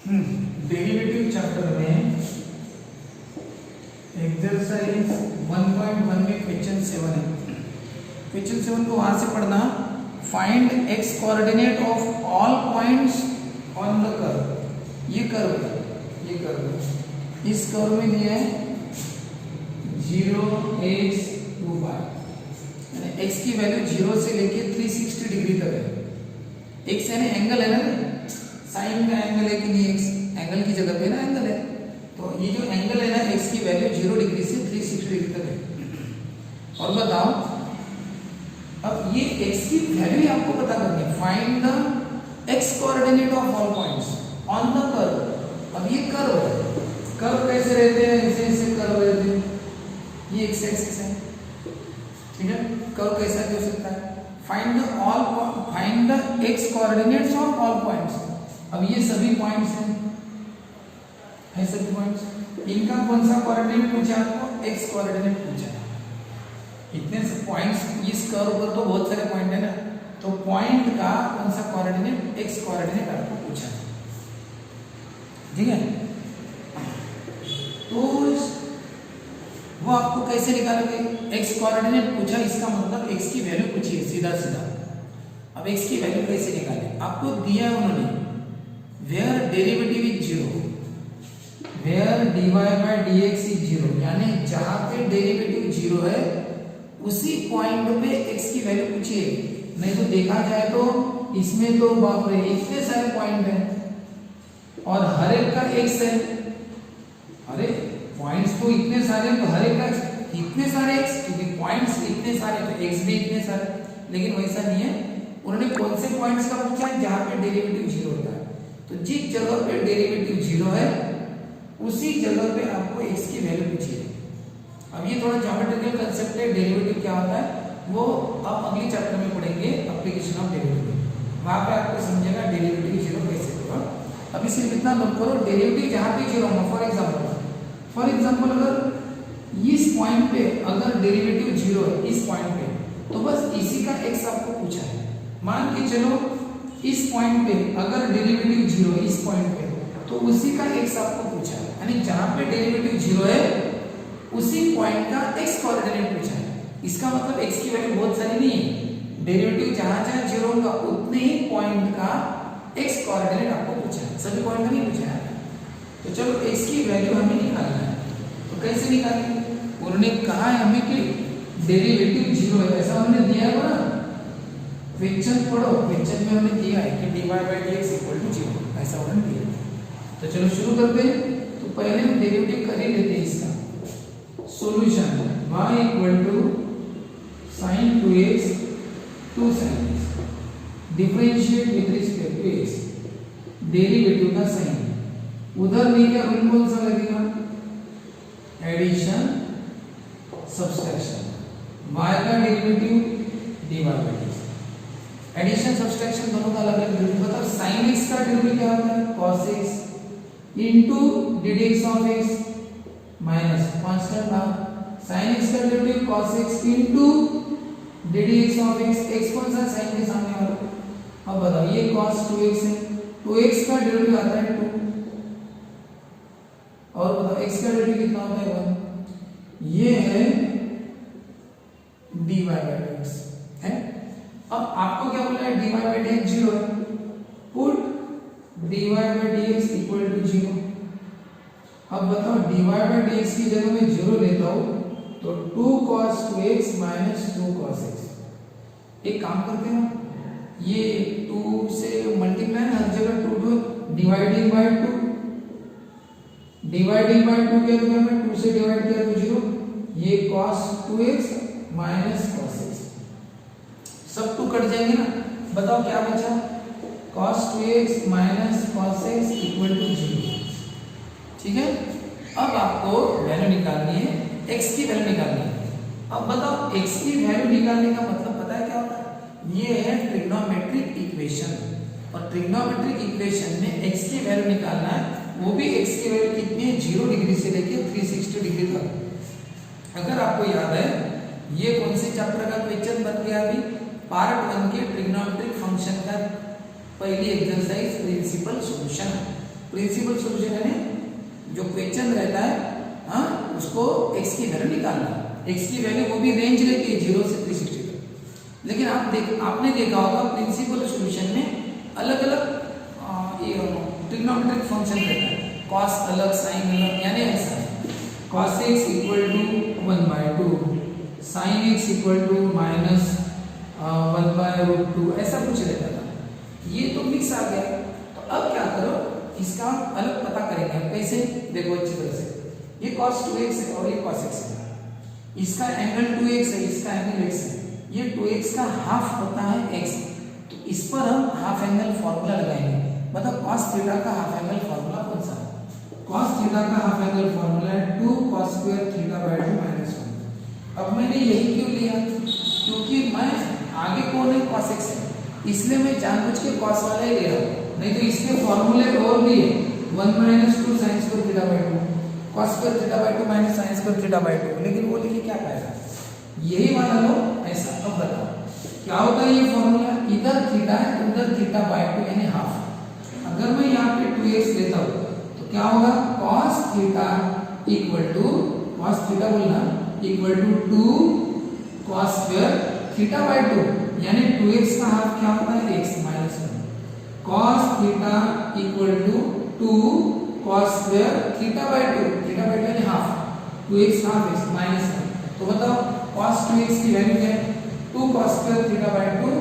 Derivative chapter में exercise 1.1 में question 7 है। क्वेश्चन 7 को वहां से पढ़ना। Find x coordinate of all points on the curve. ये कर्व इस कर्व में दिया है 0 x 2 y, यानी x की वैल्यू 0 से लेके 360 डिग्री तक है। x यानी एंगल है ना, साइन का एंगल है कि नहीं, x एंगल की जगह पे ना एंगल है, तो ये जो एंगल है ना x की वैल्यू 0 डिग्री से 360 डिग्री तक है। और बताओ अब ये x की वैल्यू आपको पता करनी है। Find the x coordinate of all points on the curve. अब ये कर्व है, कर्व कैसे रहते हैं, ऐसे ऐसे कर्व रहते हैं, ये x एक्सिस है, ठीक है। कर्व कैसा भी हो सकता है। Find the x coordinates of all points. अब ये सभी पॉइंट्स हैं सभी पॉइंट्स, इनका कौन सा कोऑर्डिनेट पूछा आपको, x कोऑर्डिनेट पूछा है। इतने से पॉइंट्स इस कर्व पर तो बहुत सारे पॉइंट है ना, तो पॉइंट का कौन सा कोऑर्डिनेट, x कोऑर्डिनेट आपको पूछा है, ठीक है। तो वो आपको कैसे निकालोगे, x कोऑर्डिनेट पूछा, इसका मतलब x की वैल्यू पूछी है सीधा सीधा। अब x की वैल्यू कैसे निकालें, आपको दिया है उन्होंने where derivative is 0, where dy by dx is 0, यानी जहां पे डेरिवेटिव 0 है उसी पॉइंट पे x की वैल्यू पूछी है। नहीं तो देखा जाए तो इसमें तो बाप रे इतने सारे पॉइंट हैं और हर एक का x है। अरे पॉइंट्स तो इतने सारे, तो हर एक का इतने सारे x, क्योंकि पॉइंट्स इतने सारे तो x भी इतने सारे, लेकिन वैसा नहीं है। उन्होंने कौन से पॉइंट्स का पूछा है, जहां पे डेरिवेटिव 0 होता है। तो जिस जगह पे डेरिवेटिव 0 है उसी जगह पे आपको x की वैल्यू पूछी है। अब ये थोड़ा ज्योमेट्रिकल कांसेप्ट है, डेरिवेटिव क्या होता है वो आप अगले चैप्टर में पढ़ेंगे, एप्लीकेशन ऑफ डेरिवेटिव। वहां पे आपको समझेगा डेरिवेटिव 0 कैसे होगा। अभी सिर्फ इतना नोट करो, डेरिवेटिव जहां पे 0 होगा, फॉर एग्जांपल अगर इस पॉइंट पे अगर डेरिवेटिव 0 है इस पॉइंट पे, तो बस इसी का x आपको पूछा है। मान के चलो इस पॉइंट पे अगर डेरिवेटिव 0 इस पॉइंट पे, तो उसी का x आपको पूछा है, यानी जहां पे डेरिवेटिव 0 है उसी पॉइंट का x कोऑर्डिनेट पूछा है। इसका मतलब x की वैल्यू बहुत सारी नहीं है, डेरिवेटिव जहां जहां 0 होगा उतने ही पॉइंट का x कोऑर्डिनेट आपको पूछा है, सभी पॉइंट का नहीं पूछा है। तो चलो x की वैल्यू हमें निकालना है, तो कैसे निकालेंगे। उन्होंने कहा है हमें कि डेरिवेटिव 0 है, ऐसा उन्होंने दिया है ना। क्वेश्चन पढ़ो, क्वेश्चन में हमने दिया है कि dy by dx equal to 0, ऐसा उन्होंने दिया है। तो चलो शुरू करते हैं। तो पहले हम डेरिवेटिव कर ही लेते हैं इसका। Solution y equal to sin 2x 2 sin x, differentiate with respect to x, derivative का साइन उधर नहीं क्या, रूल कौन सा लगेगा, एडिशन सब्सट्रैक्शन, y का derivative dy by dx। Addition subtraction दोनों का अलग अलग डेरिवेटिव। मतलब sin x का डेरिवेटिव क्या होता है, cos x into ddx of x minus constant भाग sin x का derivative cos x into ddx of x, x कौन सा sin के सामने वाला। अब बताओ ये cos 2x है, 2x का डेरिवेटिव आता है 2, और बताओ x का डेरिवेटिव कितना होता है 1, ये है dy by dx है। अब आपको क्या बोला है, dy by dx 0 है, put dy by dx equal to 0। अब बताओ dy by dx की जगह मैं 0 लेता हूं तो 2 cos 2x minus 2 cos x। एक काम करते हैं, ये 2 से मल्टीप्लाई हर जगह 2 डिवाइडिंग बाय 2, डिवाइडिंग बाय 2 क्या होगा, मैं 2 से डिवाइड किया तो 0, ये cos 2x minus cos x, सब 2 कट जाएंगे ना। बताओ क्या बचा, cos 2x minus cos x equal to 0, ठीक है। अब आपको वैल्यू निकालनी है, x की वैल्यू निकालनी है। अब बताओ x की वैल्यू निकालने का मतलब पता है क्या होता है, ये है ट्रिग्नोमेट्रिक इक्वेशन, और ट्रिग्नोमेट्रिक इक्वेशन में x की वैल्यू निकालना है, वो भी x की वैल्यू कितनी है, 0 डिग्री से लेके 360 डिग्री तक। अगर आपको याद है ये कौन से चैप्टर का क्वेश्चन बन गया, अभी पार्ट 1 के ट्रिग्नोमेट्रिक फंक्शन का पहली exercise principal solution. Principal solution यानी जो क्वेश्चन रहता है उसको x की वैल्यू निकालना। x की वैल्यू वो भी रेंज रहती है 0 से 360 तक। लेकिन आपने देखा होगा प्रिंसिपल सॉल्यूशन में अलग अलग ट्रिग्नोमेट्रिक फंक्शन रहता है, cos अलग sin अलग, यानी ऐसा cos x equal to 1/2, sin x equal to -1/√2, ऐसा कुछ रहता था। ये तो मिक्स आ गया। तो अब क्या करो, इसका अलग पता करेंगे। कैसे? देखो अच्छी तरह से, ये cos 2x है और ये cos x है। इसका एंगल 2x है, इसका एंगल x है। ये 2x का हाफ होता है x, तो इस पर हम हाफ एंगल फॉर्मूला लगाएंगे। मतलब cos थीटा का हाफ एंगल फॉर्मूला कौन सा है? cos थीटा का हाफ एंगल फॉर्मूला है 2 cos स्क्वायर थीटा बाय 2 -1। अब मैंने यही क्यों लिया? क्योंकि मैं आगे कौन है? cos x है, इसलिए मैं जानबूझ के cos वाला ही ले रहा हूँ। नहीं तो इसके फॉर्मूले और भी है, 1 - 2 sin square theta by 2 cos square theta by 2 minus sin square theta by 2। लेकिन वो लिखे क्या पाएगा? यही वाला लो ऐसा। अब बताओ क्या होता है ये फॉर्मूला? इधर थीटा है, उधर थीटा बाय 2 यानी हाफ। अगर मैं यहाँ पे 2x लेता हूँ तो क्या होगा? cos theta equal to, cos theta बोलना, equal to 2 cos square theta by 2 यानी 2x का हाफ क्या होता है? x -1। cos theta equal to 2 cos square theta by 2, theta by 2 यानी हाफ, 2x हाफ x -1। तो बताओ cos 2x की वैल्यू क्या है? 2 cos स्क्वायर थीटा बाय 2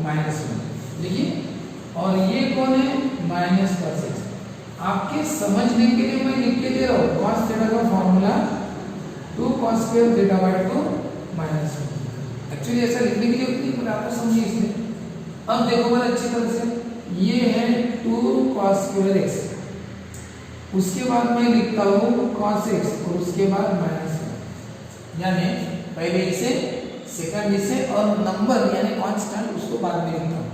-1। देखिए, और ये कौन है? -cos x। आपके समझने के लिए मैं लिख के दे रहा हूँ, cos थीटा का formula 2 cos square theta by 2 -1। Actually ऐसा लिखने की जरूरत नहीं, पर आपको समझिए इसमें। अब देखो बड़ा अच्छी तरह से, ये है 2 cos स्क्वायर x, उसके बाद मैं लिखता हूँ cos x और उसके बाद -1, यानी पहले इसे, सेकंड इसे, और नंबर यानी कांस्टेंट उसको बाद में लिखता हूँ।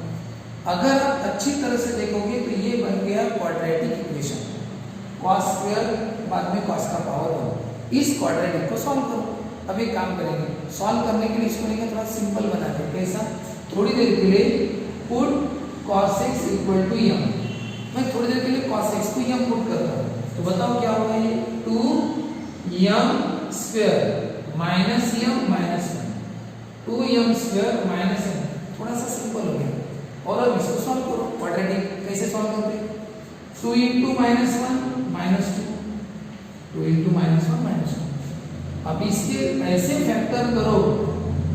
अगर आप अच्छी तरह से देखोगे तो ये बन गया क्वाड्रेटिक इक्वेशन, cos स्क्वायर बाद में cos का पावर 1। इस क्वाड्रेटिक को सॉल्व करो। अब एक काम करेंगे, सॉल्व करने के लिए इसको लेकर थोड़ा सिंपल बनाते हैं। कैसा? थोड़ी देर के लिए put cos x equal to m। मैं थोड़ी देर के लिए cos x को m पुट करता हूँ, तो बताओ क्या होगा? ये 2m square minus m -1, 2m square minus m। थोड़ा सा सिंपल हो गया। और अब इसको सॉल्व करो। क्वाड्रेटिक कैसे सॉल्व करते हैं? 2 × -1 -2, 2 × -1 -2। अब इसके ऐसे फैक्टर करो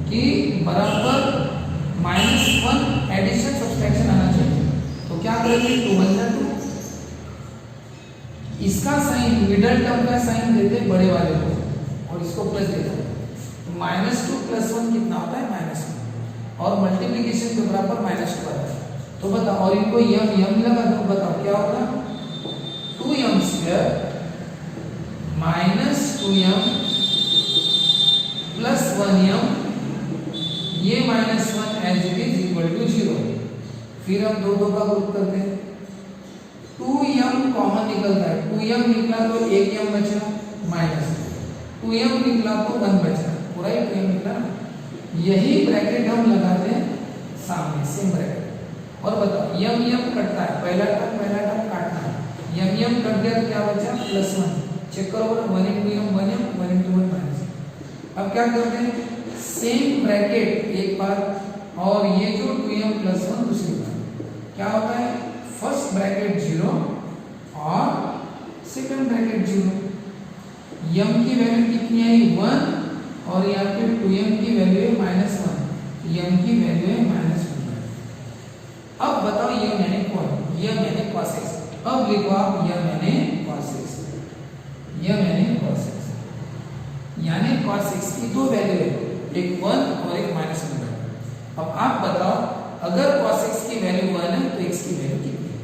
कि बराबर -1 एडिशन सब्सट्रैक्शन आना चाहिए। तो क्या करेंगे? 2 × 2, इसका साइन, मिडल टर्म का साइन देते हैं बड़े वाले को, और इसको प्लस देते हैं। तो -2 + 1 कितना होता है? -1, और मल्टीप्लिकेशन के बराबर -2 आता है। तो बताओ, और इनको m लगा दो, बताओ क्या होगा? 2m square -2m plus 1m, ये -1 as it is equal to 0। फिर हम दो का ग्रुप करते हैं, 2m कॉमन निकलता है, 2m निकला तो 1m बचा, -2m निकला तो 1 बचा, पूरा ही 2m निकला। यही ब्रैकेट हम लगाते हैं सामने, सेम ब्रैकेट। और बताओ m कटता है, पहला टर्म काटना है, m कट गया तो क्या बचा? +1। चेक करो, 1 × m 1m, 1 × 1 -। अब क्या करते हैं? सेम ब्रैकेट एक बार, और ये जो 2m + 1 दूसरी बार, क्या होता है? फर्स्ट ब्रैकेट 0 और सेकंड ब्रैकेट 0। m की वैल्यू कितनी आई? 1, और यहाँ पे 2m की वैल्यू है -1, m की वैल्यू है -1। अब बताओ m यानी कौन? m यानी cos x। अब लिखो आप m यानी cos x, m यानी cos x, यानी cos x की दो वैल्यू है, एक 1 और एक -1। अब आप बताओ, अगर cos x की वैल्यू 1 है तो x की वैल्यू कितनी है?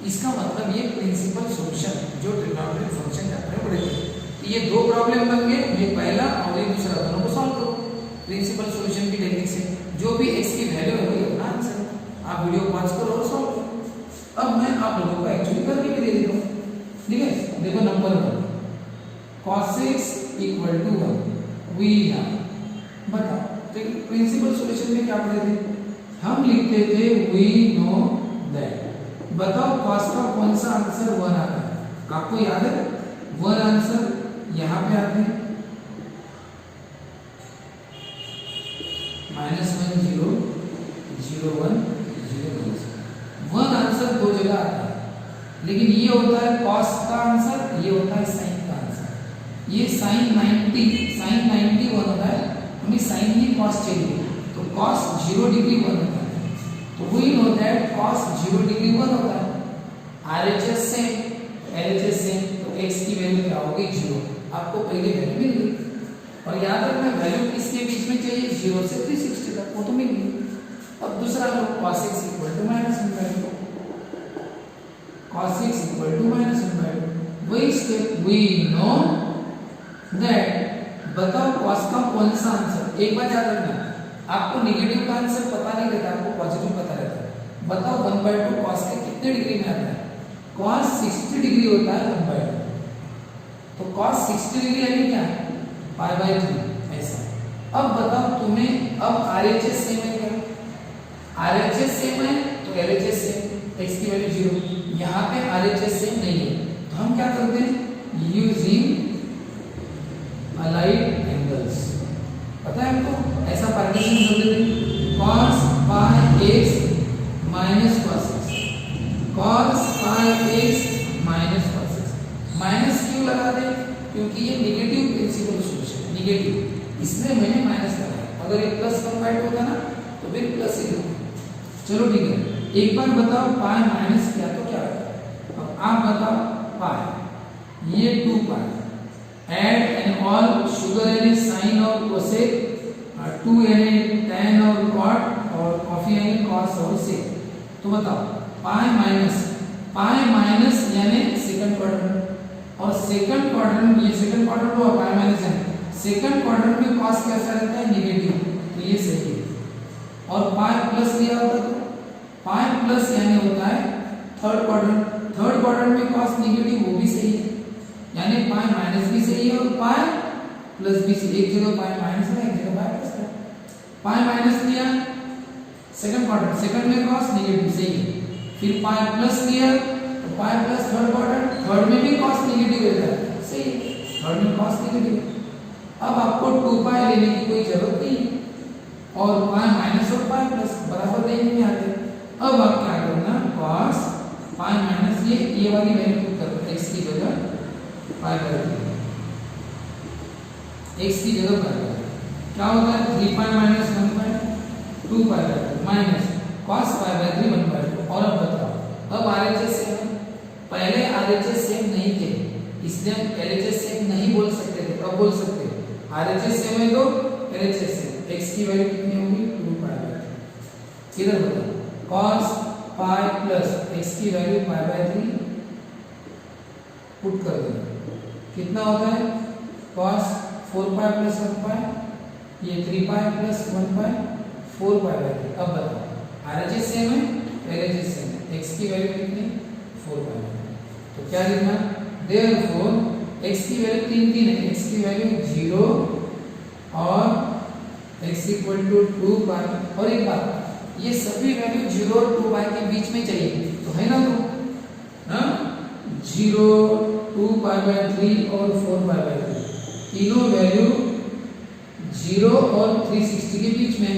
इसका मतलब ये प्रिंसिपल सॉल्यूशन जो ट्रिग्नोमेट्रिक फंक्शन चैप्टर में पढ़ेंगे। ये दो प्रॉब्लम बन गए, ये पहला और ये दूसरा, दोनों को सॉल्व करो प्रिंसिपल सॉल्यूशन की टेक्निक से। जो भी x की वैल्यू है वही अपना आंसर है। आप वीडियो पॉज करो और सॉल्व करो। अब मैं आप लोगों को एक्चुअली करके भी दे देता हूँ, ठीक है? देखो number 1, cos x equal to 1 we have. बताओ, तो प्रिंसिपल सॉल्यूशन में क्या पढ़े थे? हम लिखते थे वी नो दैट, बताओ cos का कौन सा आंसर 1 आता है? आपको याद है 1 आंसर यहाँ पे आते हैं -1 0 0 1 0 1 आंसर दो जगह आता है, लेकिन ये होता है cos का आंसर, ये होता है sin का आंसर। ये sin 90 1 होता है, हमें sin ही cos चाहिए, तो cos 0 डिग्री 1 होता है, तो वही होता है cos 0 डिग्री 1 होता है। RHS सेम, LHS सेम, तो x की वैल्यू क्या होगी 0। आपको पहले वैल्यू मिल गई, और याद रखना वैल्यू किसके बीच में चाहिए 0 से 360 तक, वो तो मिल गई। अब दूसरा लो cos x -1/2, cos x -1/2। वही स्टेप वी नो दैट, बताओ cos का कौन सा आंसर, एक बार याद रखना आपको नेगेटिव का आंसर पता नहीं रहता, आपको पॉजिटिव पता रहता है। बताओ 1/2 cos के कितने डिग्री में आता है? cos 60 डिग्री होता है 1/2, तो cos 60 डिग्री यानी क्या π/3 ऐसा। अब बताओ तुम्हें, अब RHS सेम है क्या? RHS सेम है तो LHS सेम, x की वैल्यू 0, यहाँ पे RHS सेम नहीं है, तो हम क्या करते हैं यूजिंग अलाइड एंगल्स। पता है हमको ऐसा पार्टीशन कर देते हैं cos πx minus cos x, cos πx minus cos x। Minus क्यों लगा दे? क्योंकि ये नेगेटिव प्रिंसिपल सोल्यूशन है, नेगेटिव, इसलिए मैंने माइनस लगाया। अगर ये प्लस कंबाइंड होता ना तो फिर प्लस ही होता। चलो ठीक है, एक बार बताओ पाई माइनस किया तो क्या होता है? अब आप बताओ पाई, ये 2 पाई, एड एंड ऑल, शुगर यानी साइन और कोसेक, 2 यानी tan और cot, और कॉफी यानी cos और sec। तो बताओ पाई माइनस यानी सेकंड क्वाड्रेंट, और सेकंड क्वाड्रेंट, ये सेकंड क्वाड्रेंट हुआ पाई माइनस है, सेकंड क्वाड्रेंट में cos कैसा रहता है नेगेटिव, तो ये सही है। और पाई प्लस लिया होता तो पाई प्लस यानी होता है थर्ड क्वाड्रेंट में cos नेगेटिव, वो भी सही है, यानी पाई माइनस भी सही है और पाई प्लस भी सही। एक जगह पाई माइनस है, एक जगह पाई प्लस है। पाई माइनस लिया सेकंड क्वाड्रेंट, सेकंड में cos नेगेटिव सही है, फिर पाई प्लस लिया तो pi plus third quadrant, third में भी cos नेगेटिव रहता है सही है, थर्ड में cos नेगेटिव है। अब आपको 2 पाई लेने की कोई जरूरत नहीं, और पाई माइनस और पाई प्लस बराबर लेने में आते हैं। अब आप क्या करना, cos पाई माइनस ये वाली वैल्यू पुट कर, x की जगह पाई कर दो, x की जगह कर दो, क्या होता है 3 पाई माइनस 1 पाई 2 पाई माइनस cos π/3 1/2। और अब बताओ, अब RHS सेम, पहले RHS सेम नहीं थे इसलिए हम LHS सेम नहीं बोल सकते थे, अब बोल सकते हैं RHS सेम है तो LHS सेम। x की वैल्यू कितनी होगी 2 पाई। इधर बताओ cos पाई प्लस x की वैल्यू π/3 पुट कर दो, कितना होता है cos 4 पाई प्लस 1 पाई, ये 3 पाई प्लस 1 पाई 4 पाई/3। अब बताओ RHS सेम है LHS सेम है, x की वैल्यू कितनी 4 पाई, तो क्या लिखना देयरफॉर x की वैल्यू 3 है, x की वैल्यू 0 और x = 2 पाई। और एक बात, ये सभी वैल्यू 0 और 2 पाई के बीच में चाहिए, तो है ना, तो हाँ 0 2 π/3 और 4 π/3 तीनों वैल्यू 0 और 360 के बीच में,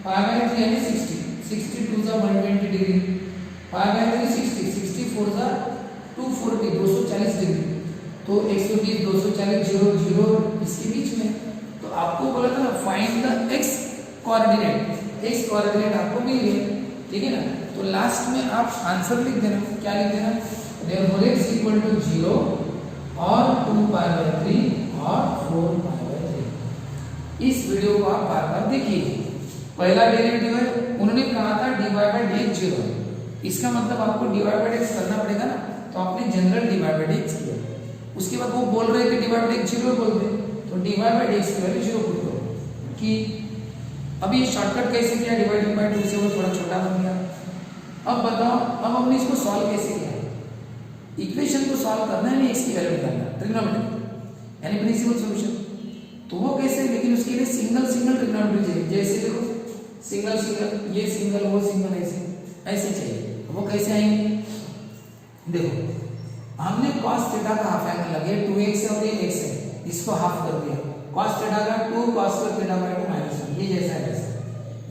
π/3 यानी 60, 62 सा 120 डिग्री, π/3 60, 64 सा 240 240 डिग्री, तो 120 240 0 0 इसके बीच में। तो आपको बोला था फाइंड द x कोऑर्डिनेट आपको मिल गया, ठीक है ना। तो लास्ट में आप आंसर लिख देना, क्या लिख देना, देयरफॉर x = 0 और 2 π/3 और 4 π/3। इस वीडियो को आप बार-बार देखिए। पहला डेरिवेटिव है, उन्होंने कहा था dy/dx 0 है, इसका मतलब आपको dy/dx करना पड़ेगा ना, तो आपने जनरल dy/dx किया, उसके बाद वो बोल रहे थे dy/dx 0 बोलते, तो dy/dx की वैल्यू 0 पुट करो। कि अभी ये शॉर्टकट कैसे किया, डिवाइडेड बाय 2 से वो थोड़ा छोटा बन गया। अब बताओ, अब हमने इसको सॉल्व कैसे किया, इक्वेशन को सॉल्व करना है, नहीं इसकी वैल्यू निकालना, ट्रिग्नोमेट्री यानी प्रिंसिपल सॉल्यूशन। तो वो कैसे, लेकिन उसके लिए सिंगल ट्रिग्नोमेट्री चाहिए, जैसे देखो सिंगल ये सिंगल वो सिंगल ऐसे चाहिए। वो कैसे आएंगे, देखो हमने cos थीटा का हाफ एंगल लगे 2x है और ये x है, इसको हाफ कर दिया, cos थीटा का 2 cos स्क्वायर थीटा बाय 2 -1, ये जैसा है वैसा,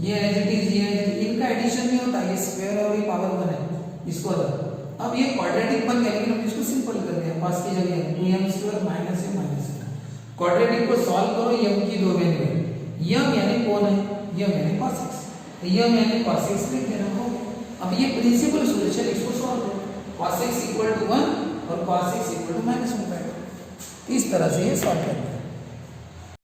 ये एज इट इज, ये इनका एडिशन नहीं होता, ये स्क्वायर और ये पावर 1 है, इसको अब ये क्वाड्रेटिक बन गया, लेकिन हम इसको सिंपल कर दिया, cos की जगह 2m² minus m minus quadratic को सॉल्व करो, m की दो वैल्यू है, m यानी कौन है, m यानी cos x, m यानी cos x लिख देना हो। अब ये प्रिंसिपल सॉल्यूशन, इसको सॉल्व करो, cos x = 1 और cos x = -1/2, इस तरह से ये सॉल्व करना है।